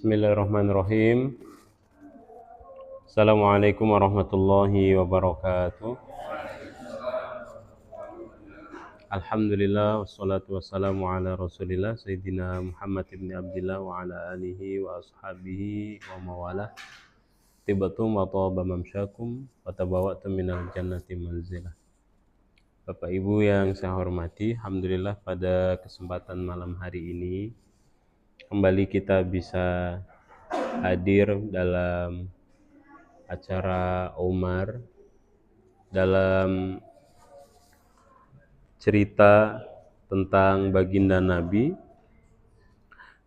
Bismillahirrahmanirrahim. Assalamualaikum warahmatullahi wabarakatuh. Alhamdulillah wassalatu wassalamu ala Rasulillah Sayyidina Muhammad ibn Abdillah wa ala alihi wa ashabihi wa mawalah. Tibatum wa tawaba mamsyakum wa tabawa'tum minal jannati manzilah. Bapak Ibu yang saya hormati, alhamdulillah pada kesempatan malam hari ini kembali kita bisa hadir dalam acara Umar dalam cerita tentang baginda Nabi.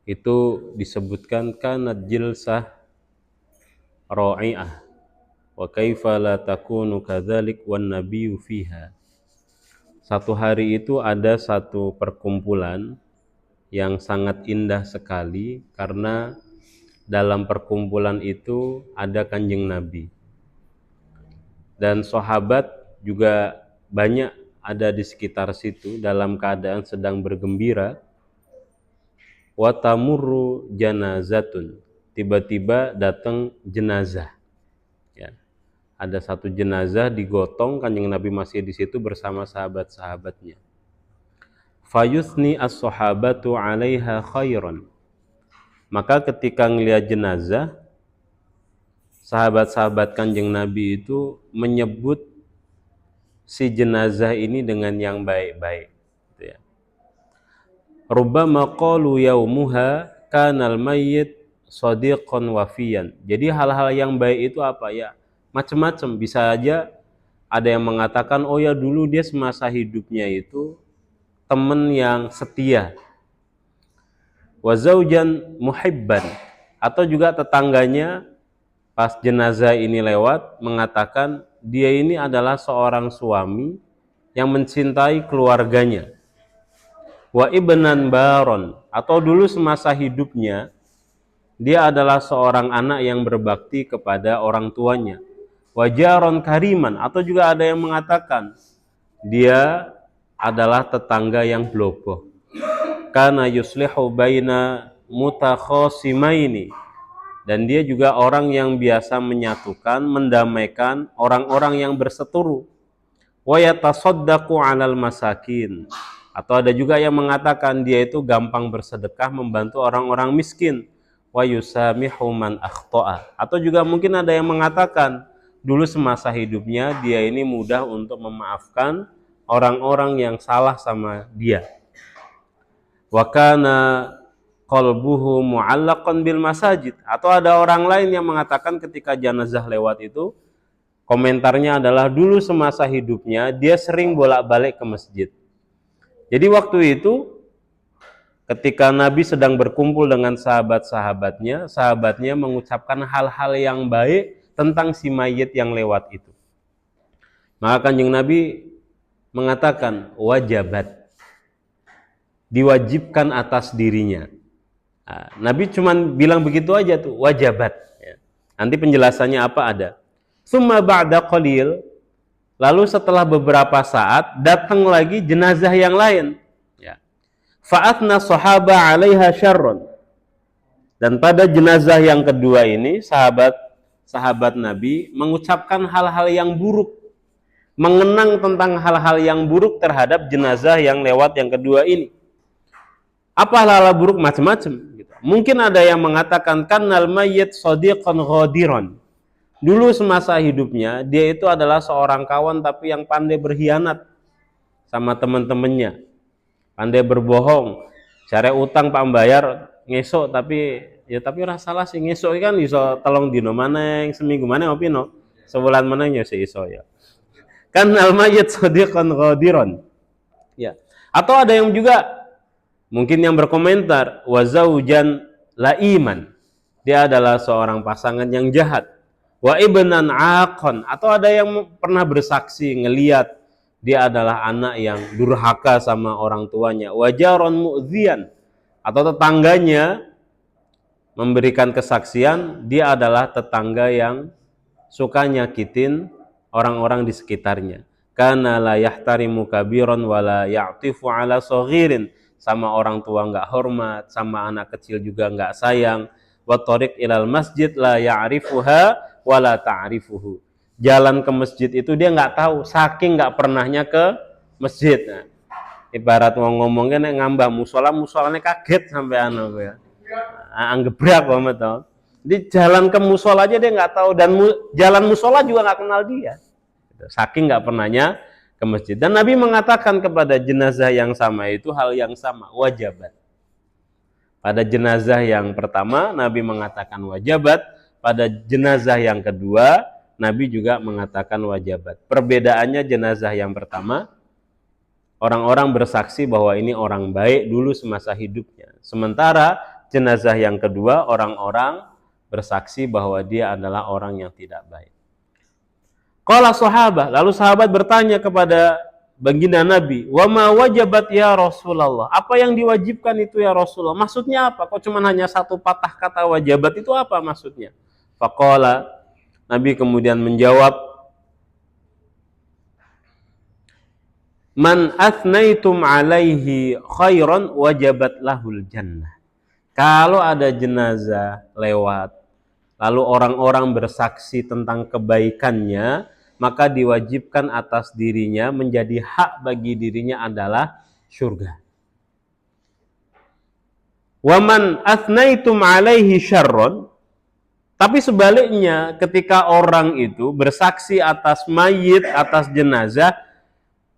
Itu disebutkan kanat jilsah ra'i'ah wa kaifa la takunu kadzalik wan nabiyyu fiha. Satu hari itu ada satu perkumpulan yang sangat indah sekali karena dalam perkumpulan itu ada Kanjeng Nabi dan sahabat juga banyak ada di sekitar situ dalam keadaan sedang bergembira. Wa tamurru janazatun, tiba-tiba datang jenazah ya. Ada satu jenazah digotong, Kanjeng Nabi masih di situ bersama sahabat-sahabatnya. Fayusni as-sahabatu 'alaiha khairan. Maka ketika ngelihat jenazah, sahabat-sahabat Kanjeng Nabi itu menyebut si jenazah ini dengan yang baik-baik gitu ya. Rubbama qalu yaumuha kanal mayyit shadiqan wafiyan. Jadi hal-hal yang baik itu apa ya? Macam-macam, bisa aja ada yang mengatakan oh ya dulu dia semasa hidupnya itu teman yang setia, wa zaujan muhibban, atau juga tetangganya pas jenazah ini lewat mengatakan dia ini adalah seorang suami yang mencintai keluarganya, wa ibnan baron, atau dulu semasa hidupnya dia adalah seorang anak yang berbakti kepada orang tuanya, wa jaron kariman, atau juga ada yang mengatakan dia adalah tetangga yang bloboh, kana yuslihu baina mutakhasimaini, dan dia juga orang yang biasa menyatukan, mendamaikan orang-orang yang berseteru, wa yatasaddaqu 'alal masakin, atau ada juga yang mengatakan dia itu gampang bersedekah, membantu orang-orang miskin, wa yusamihu man akhta'a, atau juga mungkin ada yang mengatakan dulu semasa hidupnya dia ini mudah untuk memaafkan orang-orang yang salah sama dia. Wa kana qalbuhu mu'allaqan bil masajid, atau ada orang lain yang mengatakan ketika jenazah lewat itu komentarnya adalah dulu semasa hidupnya dia sering bolak-balik ke masjid. Jadi waktu itu ketika Nabi sedang berkumpul dengan sahabat-sahabatnya, sahabatnya mengucapkan hal-hal yang baik tentang si mayit yang lewat itu. Maka Kanjeng Nabi mengatakan wajabat, diwajibkan atas dirinya. Nah, Nabi cuman bilang begitu aja tuh, wajabat ya. Nanti penjelasannya apa ada. Summa ba'da qalil, lalu setelah beberapa saat datang lagi jenazah yang lain ya. Fa'atna sahaba 'alaiha syarron, dan pada jenazah yang kedua ini sahabat Nabi mengucapkan hal-hal yang buruk, mengenang tentang hal-hal yang buruk terhadap jenazah yang lewat yang kedua ini. Apa hal-hal buruk? Macam-macam gitu. Mungkin ada yang mengatakan kannal mayyit shadiqan ghadiran. Dulu semasa hidupnya dia itu adalah seorang kawan tapi yang pandai berkhianat sama teman-temannya, pandai berbohong, cari utang Pak bayar ngesok, tapi rasalah sih ngesok kan iso telung dino maneng, seminggu maneng opo no, sebulan maneng ya iso ya. Kannal mayyit shadiqan ghadiran. Ya. Atau ada yang juga mungkin yang berkomentar wa zaujan laiman, dia adalah seorang pasangan yang jahat, wa ibnan aqon, atau ada yang pernah bersaksi ngelihat dia adalah anak yang durhaka sama orang tuanya, wa jaron mu'dzian, atau tetangganya memberikan kesaksian dia adalah tetangga yang suka nyakitin orang-orang di sekitarnya. Kana la yahtarimu kabiran wa la ya'tifu ala saghirin, sama orang tua enggak hormat, sama anak kecil juga enggak sayang. wa thariq ilal masjid la ya'rifuha wa la ta'rifuhu. Jalan ke masjid itu dia nggak tahu, saking nggak pernahnya ke masjid. Nah, ibarat ngomongnya nek ngambah musolanya kaget sampai ya. Anggebrak banget toh. Di jalan ke musola aja dia nggak tahu, dan jalan musola juga nggak kenal dia. Saking nggak pernahnya ke masjid. Dan Nabi mengatakan kepada jenazah yang sama itu hal yang sama, wajabat. Pada jenazah yang pertama Nabi mengatakan wajabat, pada jenazah yang kedua Nabi juga mengatakan wajabat. Perbedaannya, jenazah yang pertama orang-orang bersaksi bahwa ini orang baik dulu semasa hidupnya. Sementara jenazah yang kedua orang-orang bersaksi bahwa dia adalah orang yang tidak baik. Qala sahabat, lalu sahabat bertanya kepada baginda Nabi, "Wa ma wajabat ya Rasulullah?" Apa yang diwajibkan itu ya Rasulullah? Maksudnya apa? Kok cuma hanya satu patah kata wajabat, itu apa maksudnya? Faqala, Nabi kemudian menjawab, "Man athnaitum alaihi khairan wajabat lahul jannah." Kalau ada jenazah lewat, lalu orang-orang bersaksi tentang kebaikannya, maka diwajibkan atas dirinya, menjadi hak bagi dirinya adalah surga. Waman athnaitum alaihi syarron, tapi sebaliknya ketika orang itu bersaksi atas mayit, atas jenazah,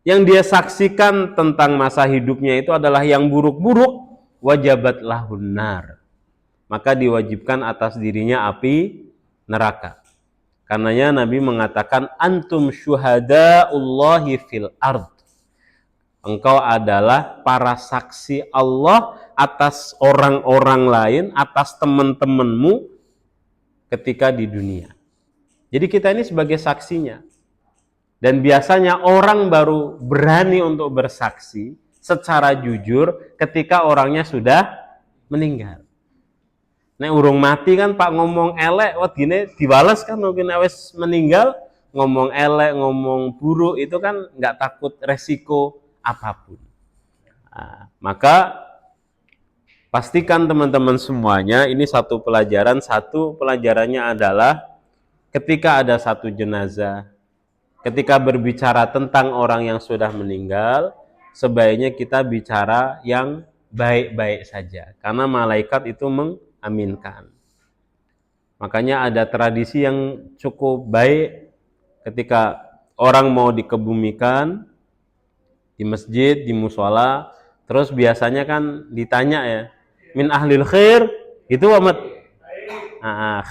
yang dia saksikan tentang masa hidupnya itu adalah yang buruk-buruk, wajabat lahun nar, maka diwajibkan atas dirinya api neraka. Karenanya Nabi mengatakan, antum syuhadaullahi fil ard. Engkau adalah para saksi Allah atas orang-orang lain, atas teman-temanmu ketika di dunia. Jadi kita ini sebagai saksinya. Dan biasanya orang baru berani untuk bersaksi secara jujur ketika orangnya sudah meninggal. Nek urung mati kan Pak ngomong elek, wah gini dibales kan, mungkin wis meninggal ngomong elek, ngomong buruk itu kan nggak takut resiko apapun. Nah, maka pastikan teman-teman semuanya, ini satu pelajarannya adalah ketika ada satu jenazah, ketika berbicara tentang orang yang sudah meninggal, sebaiknya kita bicara yang baik-baik saja, karena malaikat itu mengaminkan. Makanya ada tradisi yang cukup baik ketika orang mau dikebumikan di masjid, di mushola, terus biasanya kan ditanya ya, min ahlil khair, itu amat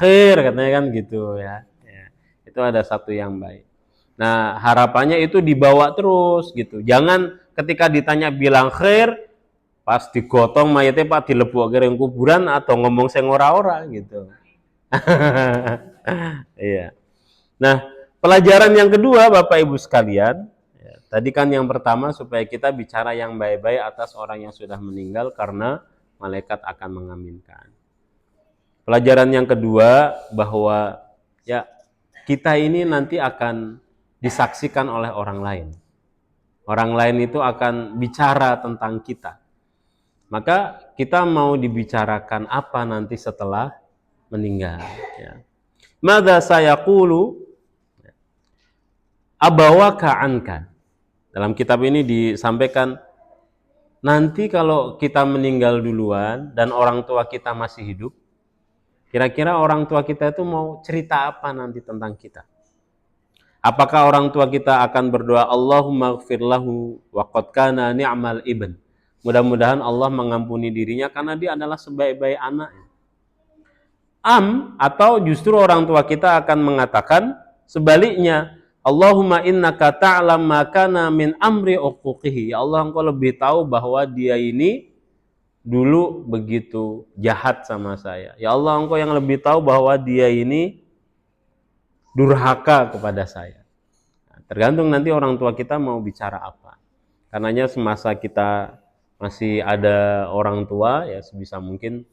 khair katanya kan gitu ya. Itu ada satu yang baik. Nah, harapannya itu dibawa terus gitu. Jangan ketika ditanya bilang khair, pas digotong mayatnya Pak dilebok ke kuburan atau ngomong sing ora-ora gitu. Iya. Nah, pelajaran yang kedua Bapak Ibu sekalian, ya, tadi kan yang pertama supaya kita bicara yang baik-baik atas orang yang sudah meninggal karena malaikat akan mengaminkan. Pelajaran yang kedua bahwa ya kita ini nanti akan disaksikan oleh orang lain. Orang lain itu akan bicara tentang kita. Maka kita mau dibicarakan apa nanti setelah meninggal. Ya. Madza sayaqulu abawaka anka. Dalam kitab ini disampaikan, nanti kalau kita meninggal duluan dan orang tua kita masih hidup, kira-kira orang tua kita itu mau cerita apa nanti tentang kita? Apakah orang tua kita akan berdoa, Allahumma gfir lahu wa qad kana ni'mal ibn. Mudah-mudahan Allah mengampuni dirinya karena dia adalah sebaik-baik anak. Atau justru orang tua kita akan mengatakan sebaliknya, Allahumma innaka ta'lam ma kana min amri uquqihi. Ya Allah, engkau lebih tahu bahwa dia ini dulu begitu jahat sama saya. Ya Allah, engkau yang lebih tahu bahwa dia ini durhaka kepada saya. Nah, tergantung nanti orang tua kita mau bicara apa. Karenanya semasa kita masih ada orang tua, ya sebisa mungkin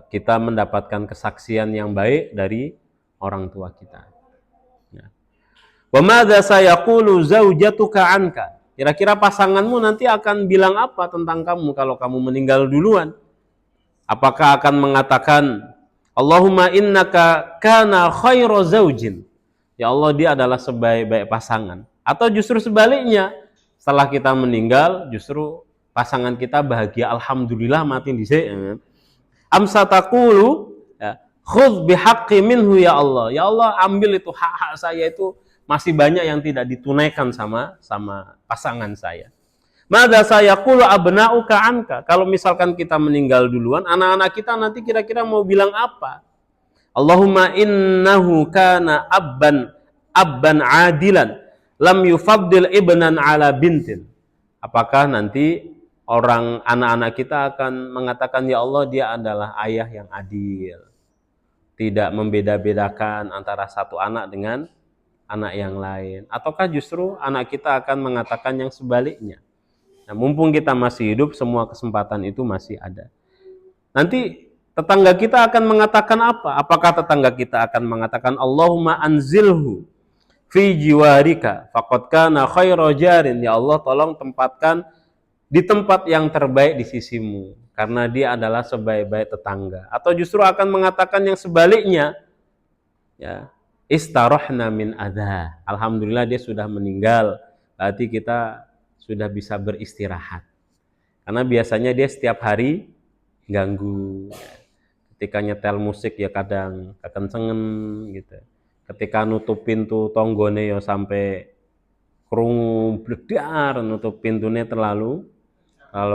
kita mendapatkan kesaksian yang baik dari orang tua kita. Wa madza sayaqulu zaujatuka anka. Kira-kira pasanganmu nanti akan bilang apa tentang kamu kalau kamu meninggal duluan? Apakah akan mengatakan Allahumma innaka kana khairu zaujin, ya Allah dia adalah sebaik-baik pasangan, atau justru sebaliknya, setelah kita meninggal justru pasangan kita bahagia, alhamdulillah mati dhisik. Amsa taqulu ya, khudh bihaqqi minhu ya Allah. Ya Allah, ambil itu hak-hak saya, itu masih banyak yang tidak ditunaikan sama pasangan saya. Mada sayaqulu abna'uka anka. Kalau misalkan kita meninggal duluan, anak-anak kita nanti kira-kira mau bilang apa? Allahumma innahu kana abban adilan lam yufaddil ibnan ala bintin. Apakah nanti orang anak-anak kita akan mengatakan, ya Allah dia adalah ayah yang adil, tidak membeda-bedakan antara satu anak dengan anak yang lain, ataukah justru anak kita akan mengatakan yang sebaliknya? Nah, mumpung kita masih hidup, semua kesempatan itu masih ada. Nanti tetangga kita akan mengatakan apa? Apakah tetangga kita akan mengatakan Allahumma anzilhu fi jiwarika faqad kana khairu jarin, ya Allah tolong tempatkan di tempat yang terbaik di sisimu karena dia adalah sebaik-baik tetangga. Atau justru akan mengatakan yang sebaliknya, ya, istarahna min adha, alhamdulillah dia sudah meninggal, berarti kita sudah bisa beristirahat. Karena biasanya dia setiap hari ganggu. Ketika nyetel musik ya kadang kekencengen gitu. Ketika nutup pintu tonggone ya sampai krungu bledar, nutup pintunya terlalu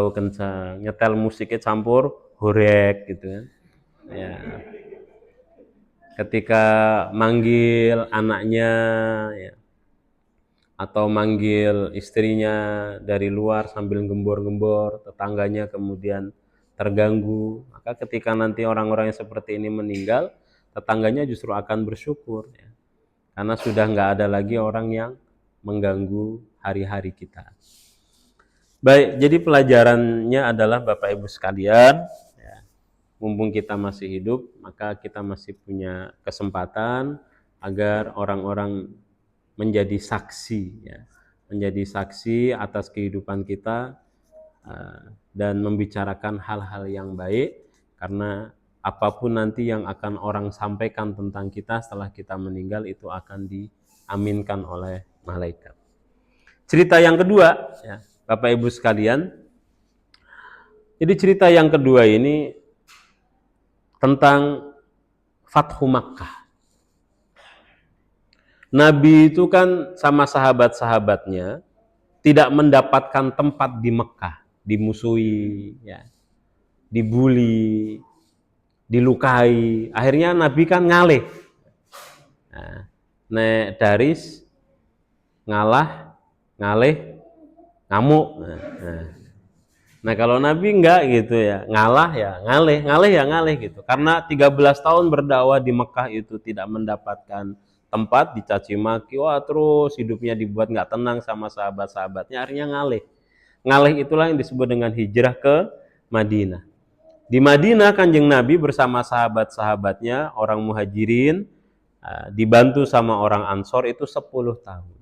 kencang. Nyetel musiknya campur horek gitu kan. Ya. Ketika manggil anaknya ya, atau manggil istrinya dari luar sambil gembor-gembor, tetangganya kemudian terganggu, maka ketika nanti orang-orang yang seperti ini meninggal, tetangganya justru akan bersyukur ya, karena sudah nggak ada lagi orang yang mengganggu hari-hari kita. Baik, jadi pelajarannya adalah Bapak Ibu sekalian, ya, mumpung kita masih hidup, maka kita masih punya kesempatan agar orang-orang menjadi saksi, ya, menjadi saksi atas kehidupan kita dan membicarakan hal-hal yang baik, karena apapun nanti yang akan orang sampaikan tentang kita setelah kita meninggal itu akan diaminkan oleh malaikat. Cerita yang kedua, ya, Bapak Ibu sekalian, jadi cerita yang kedua ini tentang Fathu Makkah. Nabi itu kan sama sahabat-sahabatnya tidak mendapatkan tempat di Mekah, dimusuhi, ya, dibully, dilukai. Akhirnya Nabi kan ngalih. Nah, nek daris ngalah, ngalih, ngamuk. Nah, kalau Nabi enggak gitu ya, ngalah ya ngalih, ngalih ya ngalih gitu. Karena 13 tahun berdakwah di Mekah itu tidak mendapatkan tempat, dicaci maki, wah terus hidupnya dibuat nggak tenang sama sahabat-sahabatnya, akhirnya ngalih. Ngalih itulah yang disebut dengan hijrah ke Madinah. Di Madinah Kanjeng Nabi bersama sahabat-sahabatnya, orang Muhajirin, dibantu sama orang Ansor itu 10 tahun.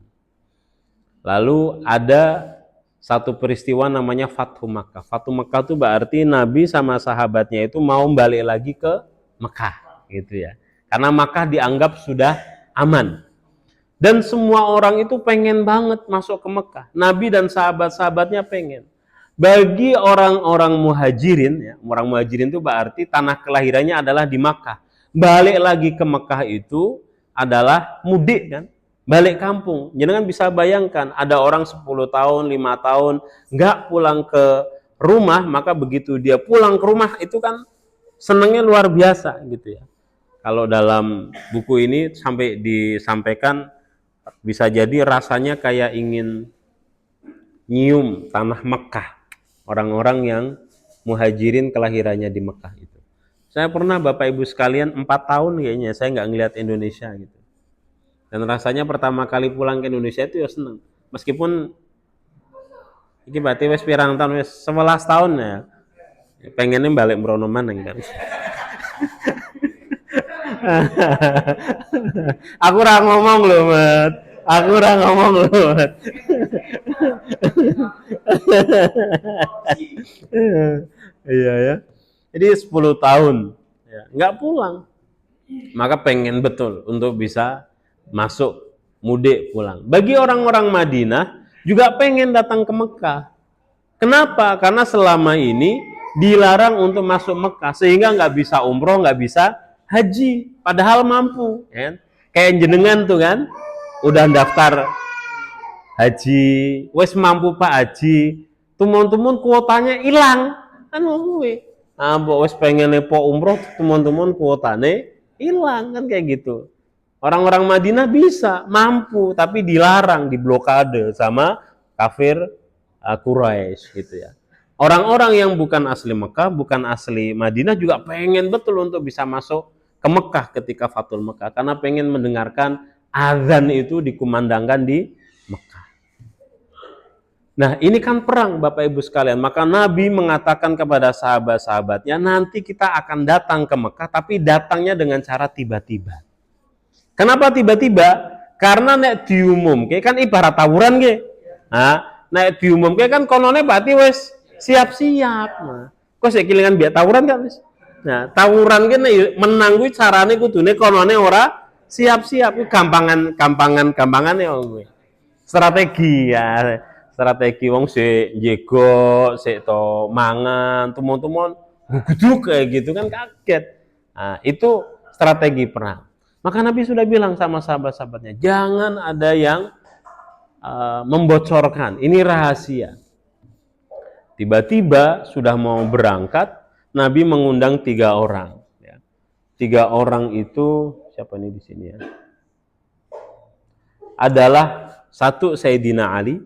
Lalu ada satu peristiwa namanya Fathu Makkah. Fathu Makkah itu berarti Nabi sama sahabatnya itu mau balik lagi ke Mekah gitu ya. Karena Makkah dianggap sudah aman. Dan semua orang itu pengen banget masuk ke Mekah. Nabi dan sahabat-sahabatnya pengen. Bagi orang-orang Muhajirin, ya, orang Muhajirin itu berarti tanah kelahirannya adalah di Makkah. Balik lagi ke Mekah itu adalah mudik kan, balik kampung. Jangan bisa bayangkan ada orang 10 tahun, 5 tahun nggak pulang ke rumah, maka begitu dia pulang ke rumah itu kan senangnya luar biasa gitu ya. Kalau dalam buku ini sampai disampaikan bisa jadi rasanya kayak ingin nyium tanah Mekah, orang-orang yang Muhajirin kelahirannya di Mekah itu. Saya pernah Bapak Ibu sekalian 4 tahun kayaknya saya nggak ngelihat Indonesia gitu. Dan rasanya pertama kali pulang ke Indonesia itu ya seneng. Meskipun ini berarti wis pirang tahun, wis 11 tahun ya. Pengennya balik mrono maneng kan. Aku ora ngomong loh, Mat. Aku ora ngomong loh, Mat. Iya ya. Jadi 10 tahun ya, nggak pulang. Maka pengen betul untuk bisa masuk mudik pulang. Bagi orang-orang Madinah juga pengen datang ke Mekah. Kenapa? Karena selama ini dilarang untuk masuk Mekah sehingga nggak bisa umroh, nggak bisa haji. Padahal mampu. Ya. Kayak jenengan tuh kan, udah daftar haji, wes mampu Pak haji, tumun-tumun kuotanya hilang, kan ngowe. Nah, wes pengen nepo umroh, tumun-tumun kuotanya hilang, kan kayak gitu. Orang-orang Madinah bisa, mampu, tapi dilarang, diblokade sama kafir Quraisy gitu ya. Orang-orang yang bukan asli Mekah, bukan asli Madinah juga pengen betul untuk bisa masuk ke Mekah ketika Fathul Mekah, karena pengen mendengarkan azan itu dikumandangkan di Mekah. Nah, ini kan perang Bapak Ibu sekalian. Maka Nabi mengatakan kepada sahabat-sahabatnya, nanti kita akan datang ke Mekah, tapi datangnya dengan cara tiba-tiba. Kenapa tiba-tiba? Karena nek diumum, kan ibarat tawuran ge. Nah, nek diumum kan konone berarti wes siap-siap. Nah, kok sik kilingan biar tawuran kan wis. Nah, tawuran ki menang kuwi carane kudune konone ora siap-siap. Ku gampangan ya kuwi. Strategi ya. Strategi wong sik njego, sik to mangan, tumon-tumon guguduk kayak gitu kan kaget. Nah, itu strategi perang. Maka Nabi sudah bilang sama sahabat-sahabatnya, jangan ada yang membocorkan, ini rahasia. Tiba-tiba sudah mau berangkat, Nabi mengundang 3 orang. 3 orang itu, siapa nih di sini ya? Adalah satu Sayyidina Ali,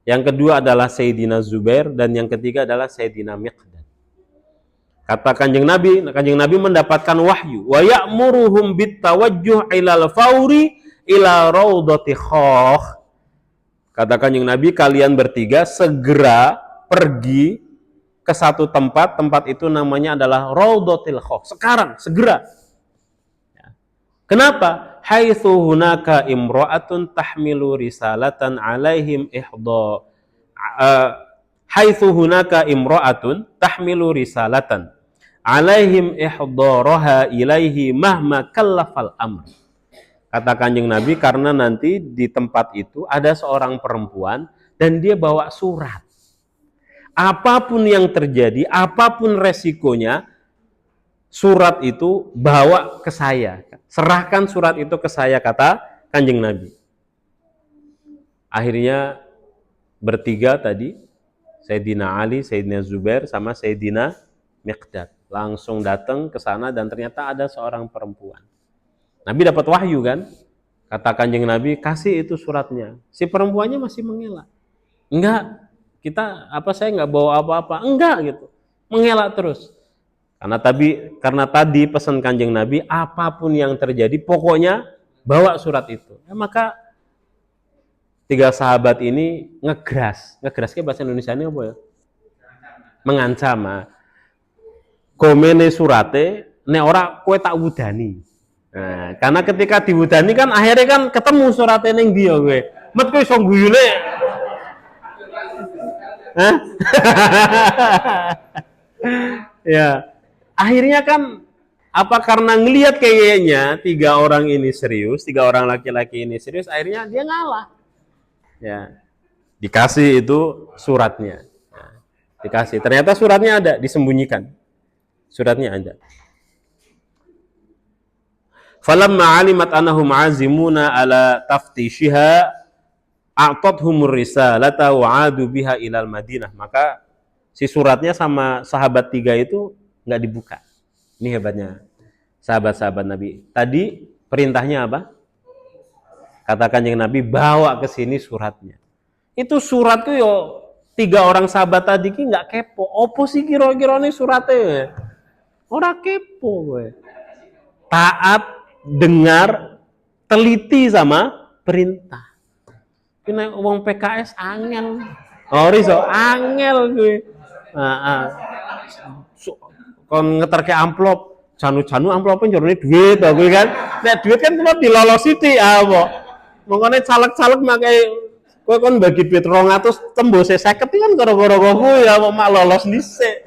yang kedua adalah Sayyidina Zubair, dan yang ketiga adalah Sayyidina Miqdad. Kata Kanjeng Nabi mendapatkan wahyu, wa ya'muruhum bitawajjuh ilal fauri ila raudhati khakh. Kata Kanjeng Nabi, kalian bertiga segera pergi ke satu tempat itu namanya adalah Raudhatil Khakh. Sekarang, segera. Kenapa? Haitsu hunaka imra'atun tahmilu risalatan alaihim ihda. Haitsu hunaka imra'atun tahmilu risalatan alaihim ihdaraha ilaihi mahma kallafal amr. Kata Kanjeng Nabi, karena nanti di tempat itu ada seorang perempuan dan dia bawa surat. Apapun yang terjadi, apapun resikonya, surat itu bawa ke saya. Serahkan surat itu ke saya, kata Kanjeng Nabi. Akhirnya bertiga tadi, Sayyidina Ali, Sayyidina Zubair, sama Sayyidina Miqdad. Langsung datang ke sana dan ternyata ada seorang perempuan. Nabi dapat wahyu kan? Kata Kanjeng Nabi, kasih itu suratnya. Si perempuannya masih mengelak. Enggak, saya enggak bawa apa-apa. Enggak gitu. Mengelak terus. Karena tadi pesan Kanjeng Nabi, apapun yang terjadi, pokoknya bawa surat itu. Ya, maka 3 sahabat ini ngegas. Ngegas ke bahasa Indonesia ini apa ya? Mengancam. Komene surate, nek ora kowe tak wudani. Nah, karena ketika diwudani kan akhirnya kan ketemu suratnya ning dia kowe. Met kowe iso guyune. Hah? Ya. Akhirnya kan karena ngelihat kayaknya 3 orang ini serius, 3 orang laki-laki ini serius, akhirnya dia ngalah. Ya. Dikasih itu suratnya. Nah, dikasih. Ternyata suratnya ada, disembunyikan. Suratnya ada. Falamma 'alimat annahum 'azimuna ala taftishiha a'tathumur risalata wa 'adu biha ilal Madinah. Maka si suratnya sama sahabat 3 itu enggak dibuka. Ini hebatnya sahabat-sahabat Nabi. Tadi perintahnya apa? Kata Kanjeng Nabi, bawa ke sini suratnya. Itu surat tuh yo 3 orang sahabat tadi ki enggak kepo. Opo sih kira-kira nih suratnya? Ora kepo kowe. Taat, dengar, teliti sama perintah. Kena wong PKS angel. Riso angel gue. Kon ngeterke amplop, janu-janu amplopnya jarone duit to kuwi kan. Nek duit kan kuwi dilolosi ti apa. Mongkone caleg-caleg makai kowe kon bagi duit 200 tembuse 50 kan gara-gara kuwi ya mak lolos dhisik.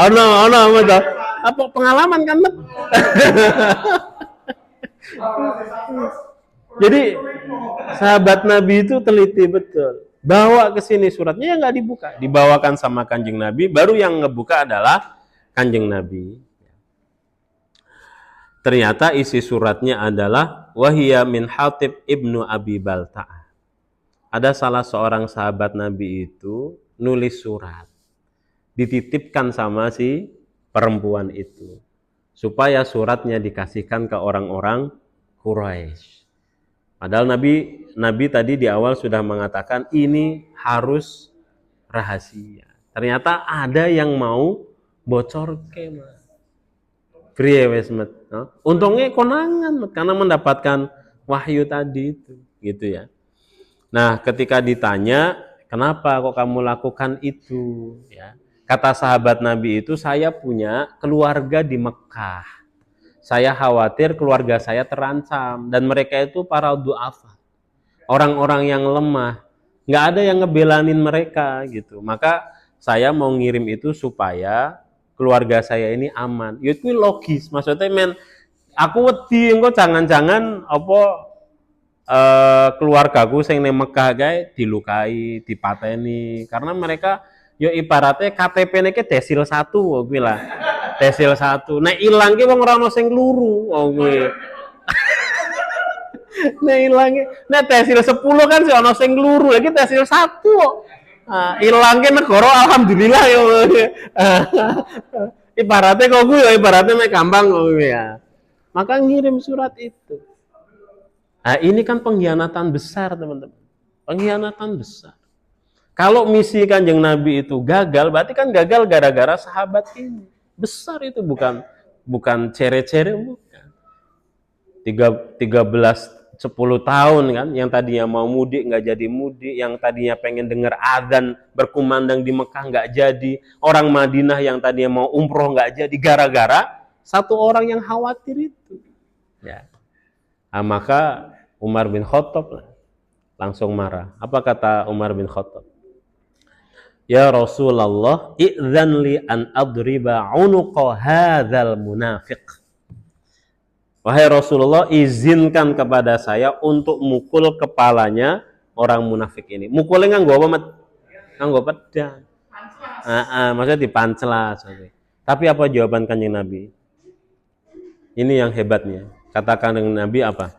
Ono betul. Apa pengalaman kan, Mat? Jadi sahabat Nabi itu teliti betul. Bawa ke sini suratnya, ya nggak dibuka, dibawakan sama Kanjeng Nabi, baru yang ngebuka adalah Kanjeng Nabi. Ternyata isi suratnya adalah wahia min Hatib ibnu Abi Balta'ah. Ada salah seorang sahabat Nabi itu nulis surat, dititipkan sama si perempuan itu, supaya suratnya dikasihkan ke orang-orang Quraisy. Padahal Nabi tadi di awal sudah mengatakan ini harus rahasia. Ternyata ada yang mau bocor ke mah. Priye wes met. Untungnya konangan karena mendapatkan wahyu tadi itu, gitu ya. Nah, ketika ditanya, kenapa kok kamu lakukan itu? Ya, kata sahabat Nabi itu, saya punya keluarga di Mekah. Saya khawatir keluarga saya terancam, dan mereka itu para du'afa, orang-orang yang lemah, nggak ada yang ngebelanin mereka gitu. Maka saya mau ngirim itu supaya keluarga saya ini aman. Ya itu logis, maksudnya men, aku wedi engko jangan-jangan apa keluargaku sing nang Mekah gae dilukai, dipateni, karena mereka yo ibaratnya KTP-ne ke desil 1 kuwi lah. Desil 1. Nek ilang ki wong ora ono sing luru kuwi. Nek ilang nek desil 10 kan sih ono sing luru, iki desil 1 kok. Ilang ki negara alhamdulillah yo. Ibaratnya kok kuwi ya ibaratnya mek gampang kok kuwi ya. Maka ngirim surat itu. Nah, ini kan pengkhianatan besar, teman-teman. Pengkhianatan besar. Kalau misi Kanjeng Nabi itu gagal, berarti kan gagal gara-gara sahabat ini. Besar itu, bukan cere-cere, bukan. 10 tahun kan, yang tadinya mau mudik nggak jadi mudik, yang tadinya pengen dengar adzan berkumandang di Mekah nggak jadi, orang Madinah yang tadinya mau umroh nggak jadi, gara-gara satu orang yang khawatir itu. Ya. Nah, maka Umar bin Khattab langsung marah. Apa kata Umar bin Khattab? Ya Rasulullah, idzan li an adriba unuqa hadzal munafiq. Wahai Rasulullah, izinkan kepada saya untuk mukul kepalanya orang munafik ini. Mukulnya nganggo apa, Mat? Nganggo pedang. Maksudnya dipancela. Tapi apa jawaban Kanjeng Nabi? Ini yang hebatnya. Katakan dengan Nabi apa?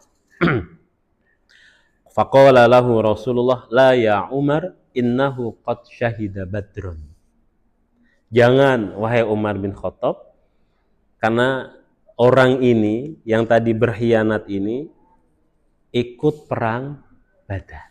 Faqala lahu Rasulullah, la ya Umar, innahu qad syahida badrun. Jangan, wahai Umar bin Khattab, karena orang ini yang tadi berkhianat ini ikut perang Badar.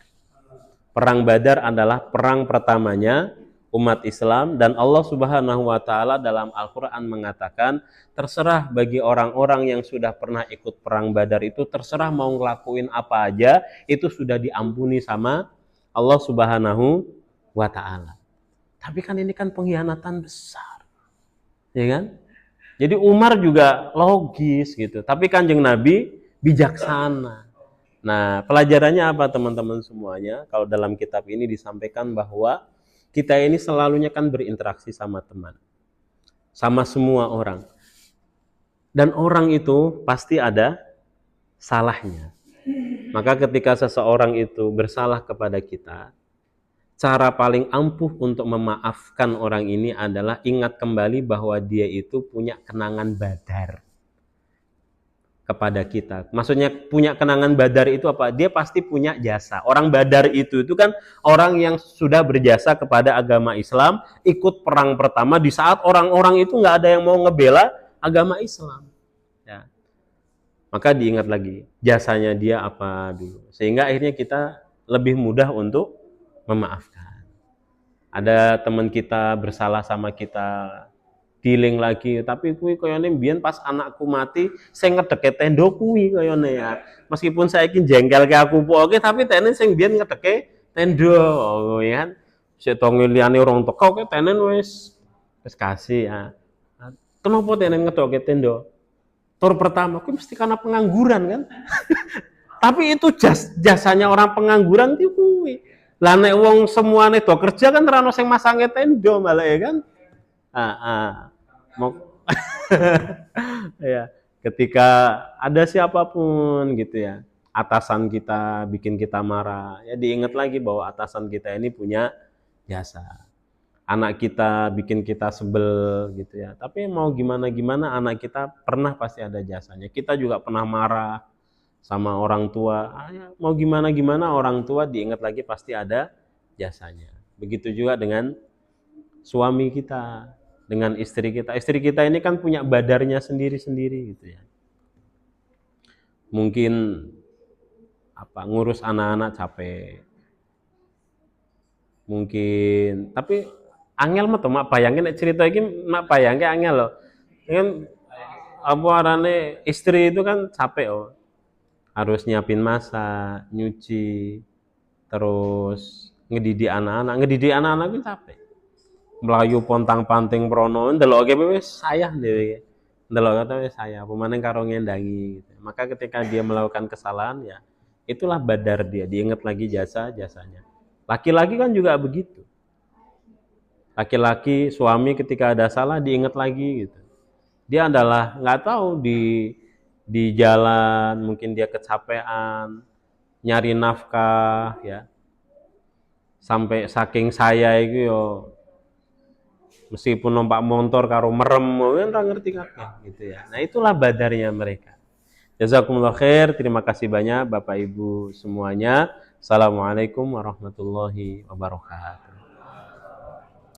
Perang Badar adalah perang pertamanya umat Islam, dan Allah Subhanahu wa taala dalam Al-Qur'an mengatakan, terserah bagi orang-orang yang sudah pernah ikut perang Badar itu, terserah mau ngelakuin apa aja, itu sudah diampuni sama Allah Subhanahu wa taala. Tapi kan ini kan pengkhianatan besar. Ya kan? Jadi Umar juga logis gitu, tapi Kanjeng Nabi bijaksana. Nah, pelajarannya apa teman-teman semuanya? Kalau dalam kitab ini disampaikan bahwa kita ini selalunya kan berinteraksi sama teman, sama semua orang. Dan orang itu pasti ada salahnya. Maka ketika seseorang itu bersalah kepada kita, cara paling ampuh untuk memaafkan orang ini adalah ingat kembali bahwa dia itu punya kenangan Badar kepada kita. Maksudnya punya kenangan Badar itu apa? Dia pasti punya jasa. Orang Badar itu kan orang yang sudah berjasa kepada agama Islam, ikut perang pertama di saat orang-orang itu nggak ada yang mau ngebela agama Islam. Ya. Maka diingat lagi jasanya dia apa dulu, sehingga akhirnya kita lebih mudah untuk memaafkan. Ada teman kita bersalah sama kita, dealing lagi, tapi kuwi koyone mbiyen pas anakku mati sing ngedeke tendo kuwi koyone ya. Meskipun saiki jengkel ke aku pokoke, tapi tenen sing mbiyen ngedeke tendo ya kan. Setonge liyane urung teko ke tenen wis kasih ya. Kenapa tenen ngedeke tendo? Tur pertama kuwi mesti karena pengangguran kan. Tapi itu jasanya orang pengangguran itu kuwi. Lah nek wong semuane do kerja kan ora ono sing masange tenda malah ya kan. Ah. Mau ya, ketika ada siapapun gitu ya, atasan kita bikin kita marah, ya diingat lagi bahwa atasan kita ini punya jasa. Anak kita bikin kita sebel gitu ya. Tapi mau gimana-gimana anak kita pernah pasti ada jasanya. Kita juga pernah marah sama orang tua. Ya, mau gimana-gimana orang tua diingat lagi pasti ada jasanya. Begitu juga dengan suami kita, dengan istri kita. Istri kita ini kan punya badarnya sendiri-sendiri gitu ya. Mungkin ngurus anak-anak capek. Mungkin tapi angel mah tuh mak bayangin cerita iki mak bayangke angel loh. Kan apa arane istri itu kan capek oh. Harus nyiapin masak, nyuci, terus ngedidik anak-anak. Ngedidik anak-anak itu capek. Melayu pontang-panting prono ndeloke wis sayah dhewe. Ndelok kata wis sayah, pemaning karo ngendangi gitu. Maka ketika dia melakukan kesalahan ya itulah badar dia, diingat lagi jasa-jasanya. Laki-laki kan juga begitu. Laki-laki suami ketika ada salah diingat lagi gitu. Dia adalah nggak tahu di jalan mungkin dia kecapean nyari nafkah ya sampai saking saya itu yo meskipun numpak motor karo merem kan ora ngerti kabeh gitu ya. Nah itulah badarnya mereka. Jazakumullah khair, terima kasih banyak Bapak Ibu semuanya. Assalamualaikum warahmatullahi wabarakatuh.